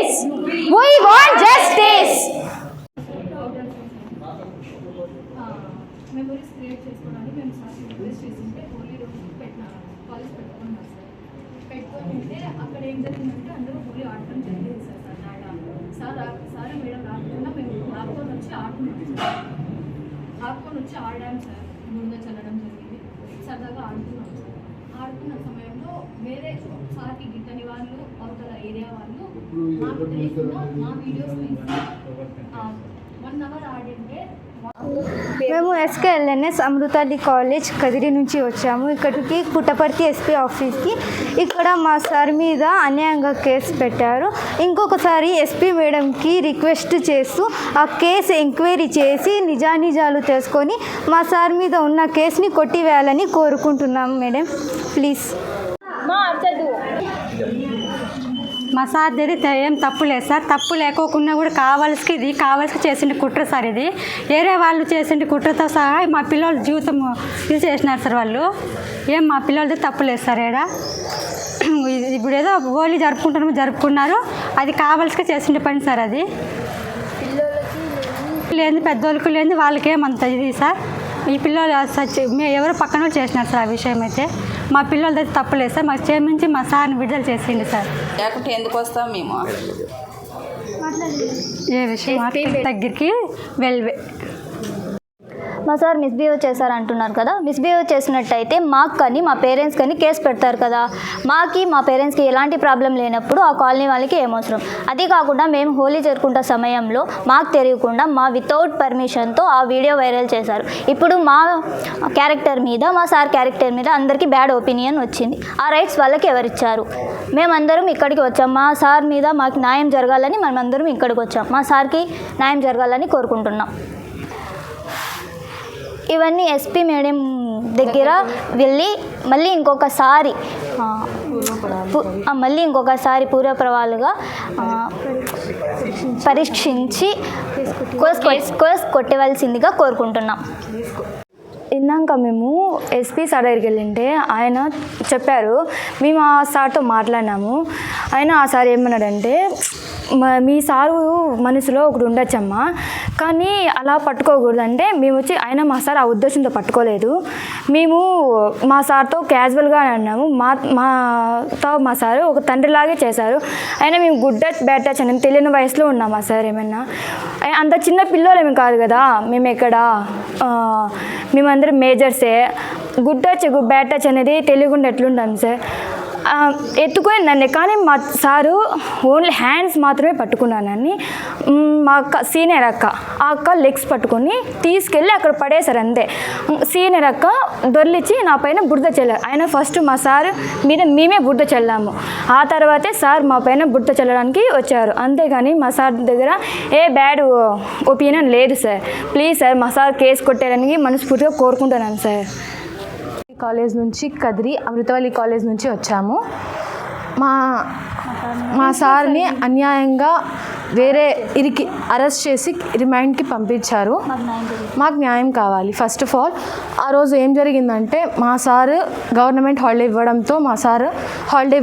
justice. We want justice. Memories create చేసుకోవడానికి మేము sir request చేసింటే హోలీ రోజు కాలేజ్ పెట్టుకున్నాం సార్. పెట్టుకొని ఉంటే అక్కడ ఏం జరిగిందంటే అందరూ హోలీ ఆడటం జరిగింది సార్. సార్ మేడం రాకుండా మేము ఆడుకొని వచ్చి ఆడాం సార్. ముందు చల్లడం జరిగింది, సరదాగా ఆడుకున్నాం సార్. ఆడుకున్న సమయంలో వేరే సార్కి గిట్టని వాళ్ళు అవతల ఏరియా వాళ్ళు మాకు తెలియకుండా మా వీడియోస్ తీసి 1 hour ఆడింటే మేము SKLNS అమృతాలి కాలేజ్ కదిరి నుంచి వచ్చాము. ఇక్కడికి పుట్టపర్తి ఎస్పీ ఆఫీస్కి. ఇక్కడ మా సార్ మీద అన్యాయంగా కేసు పెట్టారు. ఇంకొకసారి ఎస్పీ మేడంకి రిక్వెస్ట్ చేస్తూ ఆ కేసు ఎంక్వైరీ చేసి నిజానిజాలు తెలుసుకొని మా సార్ మీద ఉన్న కేసుని కొట్టివేయాలని కోరుకుంటున్నాం మేడం. ప్లీజ్. మా సార్ దగ్గర ఏం తప్పు లేదు సార్. తప్పు లేకోకుండా కూడా కావాల్సి చేసింది కుట్ర సార్. ఇది వేరే వాళ్ళు చేసింది కుట్రతో సహా మా పిల్లల జీవితం ఇది చేసినారు సార్ వాళ్ళు. ఏం మా పిల్లలది తప్పు లేదు సార్. ఇప్పుడు ఏదో హోలీ జరుపుకున్నారు, అది కావాల్సి చేసింది పని సార్. అది లేని పెద్దోళ్ళకి లేని వాళ్ళకేమంత ఇది సార్. ఈ పిల్లలు ఎవరో పక్కన చేసినారు సార్. ఆ విషయం అయితే మా పిల్లల దగ్గర తప్పలేదు సార్. మాకు క్షమించి మా సార్ని విడుదల చేసింది సార్. లేకుంటే ఎందుకు వస్తాం మేము? ఏ విషయం దగ్గరికి మా సార్ మిస్బిహేవ్ చేశారంటున్నారు కదా. మిస్బిహేవ్ చేసినట్టయితే మాకు కానీ మా పేరెంట్స్ కానీ కేసు పెడతారు కదా. మా పేరెంట్స్కి ఎలాంటి ప్రాబ్లం లేనప్పుడు ఆ కాలనీ వాళ్ళకి ఏమవసరం. అదే కాకుండా మేము హోలీ జరుపుకుంటే సమయంలో మాకు తెలియకుండా మా వితౌట్ పర్మిషన్తో ఆ వీడియో వైరల్ చేశారు. ఇప్పుడు మా క్యారెక్టర్ మీద, మా సార్ క్యారెక్టర్ మీద అందరికీ బ్యాడ్ ఒపీనియన్ వచ్చింది. ఆ రైట్స్ వాళ్ళకి ఎవరిచ్చారు? మేమందరం ఇక్కడికి వచ్చాం. మా సార్ మీద మాకు న్యాయం జరగాలని మనమందరం ఇక్కడికి వచ్చాం. మా సార్కి న్యాయం జరగాలని కోరుకుంటున్నాం. ఇవన్నీ ఎస్పీ మేడం దగ్గర వెళ్ళి మళ్ళీ ఇంకొకసారి పూర్వపరాలుగా పరీక్షించి కోర్స్ కొట్టవలసిందిగా కోరుకుంటున్నాం. ఇందాక మేము ఎస్పీ సార్ దగ్గరికి వెళ్ళింటే ఆయన చెప్పారు. మేము ఆ సార్తో మాట్లాడినాము. ఆ సార్ ఏమన్నాడంటే, మీ సారు మనసులో ఒకటి ఉండొచ్చమ్మా, కానీ అలా పట్టుకోకూడదు అంటే మేము వచ్చి మా సార్ ఆ ఉద్దేశంతో పట్టుకోలేదు. మేము మా సార్తో క్యాజువల్గా అన్నాము. మా సారు ఒక తండ్రిలాగే చేశారు. మేము గుడ్ టచ్ బ్యాడ్ టచ్ అని తెలియని వయసులో ఉన్నామా సార్. ఏమన్నా అంత చిన్న పిల్లలేమి కాదు కదా. మేమందరం మేజర్సే. గుడ్ టచ్ బ్యాడ్ టచ్ అనేది తెలియకుండా ఎట్లుంటాం సార్. ఎత్తుకుని కానీ మా సారు ఓన్లీ హ్యాండ్స్ మాత్రమే పట్టుకున్నానని. మా అక్క సీనియర్ అక్క, ఆ అక్క లెగ్స్ పట్టుకొని తీసుకెళ్ళి అక్కడ పడేశారు అంతే. సీనియర్ అక్క దొర్లిచ్చి నా పైన బురద చల్లారు. ఫస్ట్ మా సార్ మీద మేమే బురద చల్లాము. ఆ తర్వాతే సార్ మా పైన బురద చల్లడానికి వచ్చారు. అంతేగాని మా సార్ దగ్గర బ్యాడ్ ఒపీనియన్ లేదు సార్. ప్లీజ్ సార్, మా సార్ కేసు కొట్టేయడానికి మనస్ఫూర్తిగా కోరుకుంటున్నాను సార్. కాలేజ్ నుంచి కదిరి అమృతవల్లి కాలేజ్ నుంచి వచ్చాము. మా సార్ని అన్యాయంగా వేరే అరెస్ట్ చేసి రిమాండ్కి పంపించారు. మాకు న్యాయం కావాలి. ఫస్ట్ ఆఫ్ ఆల్ ఆ రోజు ఏం జరిగిందంటే, మా సార్ గవర్నమెంట్ హాలిడే ఇవ్వడంతో మా సార్ హాలిడే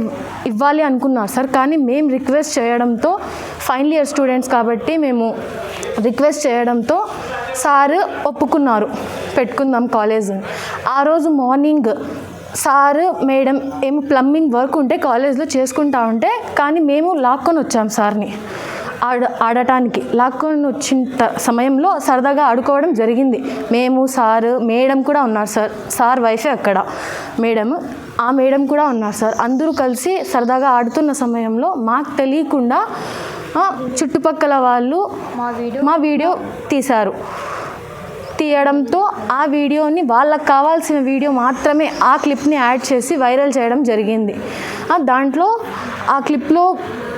ఇవ్వాలి అనుకున్నారు సార్. కానీ మేము రిక్వెస్ట్ చేయడంతో, ఫైనల్ ఇయర్ స్టూడెంట్స్ కాబట్టి మేము రిక్వెస్ట్ చేయడంతో సార్ ఒప్పుకున్నారు, పెట్టుకుందాం కాలేజ్. ఆ రోజు మార్నింగ్ సారు మేడం ఏమో ప్లంబింగ్ వర్క్ ఉంటే కాలేజ్లో చేసుకుంటా ఉంటే, కానీ మేము లాక్కొని వచ్చాం సార్ని ఆడటానికి. లాక్కొని వచ్చిన సమయంలో సరదాగా ఆడుకోవడం జరిగింది. మేము, సారు, మేడం కూడా ఉన్నారు సార్. సార్ వైఫే అక్కడ మేడం, ఆ మేడం కూడా ఉన్నారు సార్. అందరూ కలిసి సరదాగా ఆడుతున్న సమయంలో మాకు తెలియకుండా చుట్టుపక్కల వాళ్ళు మా వీడియో తీయడంతో ఆ వీడియోని వాళ్ళకి కావాల్సిన వీడియో మాత్రమే ఆ క్లిప్ని యాడ్ చేసి వైరల్ చేయడం జరిగింది. దాంట్లో ఆ క్లిప్లో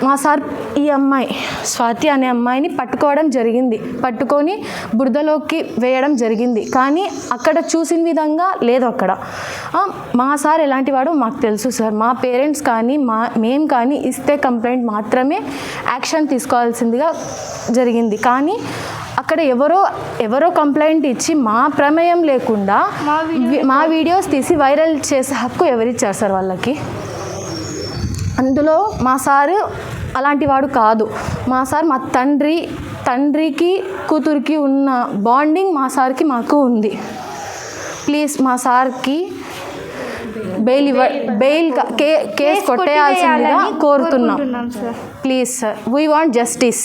మా సార్ ఈ అమ్మాయి స్వాతి అనే అమ్మాయిని పట్టుకోవడం జరిగింది. పట్టుకొని బురదలోకి వేయడం జరిగింది. కానీ అక్కడ చూసిన విధంగా లేదు. అక్కడ మా సార్ ఎలాంటి వాడో మాకు తెలుసు సార్. మా పేరెంట్స్ కానీ మేము కానీ ఇస్తే కంప్లైంట్ మాత్రమే యాక్షన్ తీసుకోవాల్సిందిగా జరిగింది. కానీ అక్కడ ఎవరో కంప్లైంట్ ఇచ్చి మా ప్రమేయం లేకుండా మా వీడియోస్ తీసి వైరల్ చేసే హక్కు ఎవరిచ్చారు సార్ వాళ్ళకి? అందులో మా సారు అలాంటి వాడు కాదు మా సార్. మా తండ్రికి కూతురికి ఉన్న బాండింగ్ మా సార్కి మాకు ఉంది. ప్లీజ్ మా సార్కి బెయిల్ కేసు కొట్టేయాల్సిందిగా కోరుతున్నాం. Please sir, we want justice.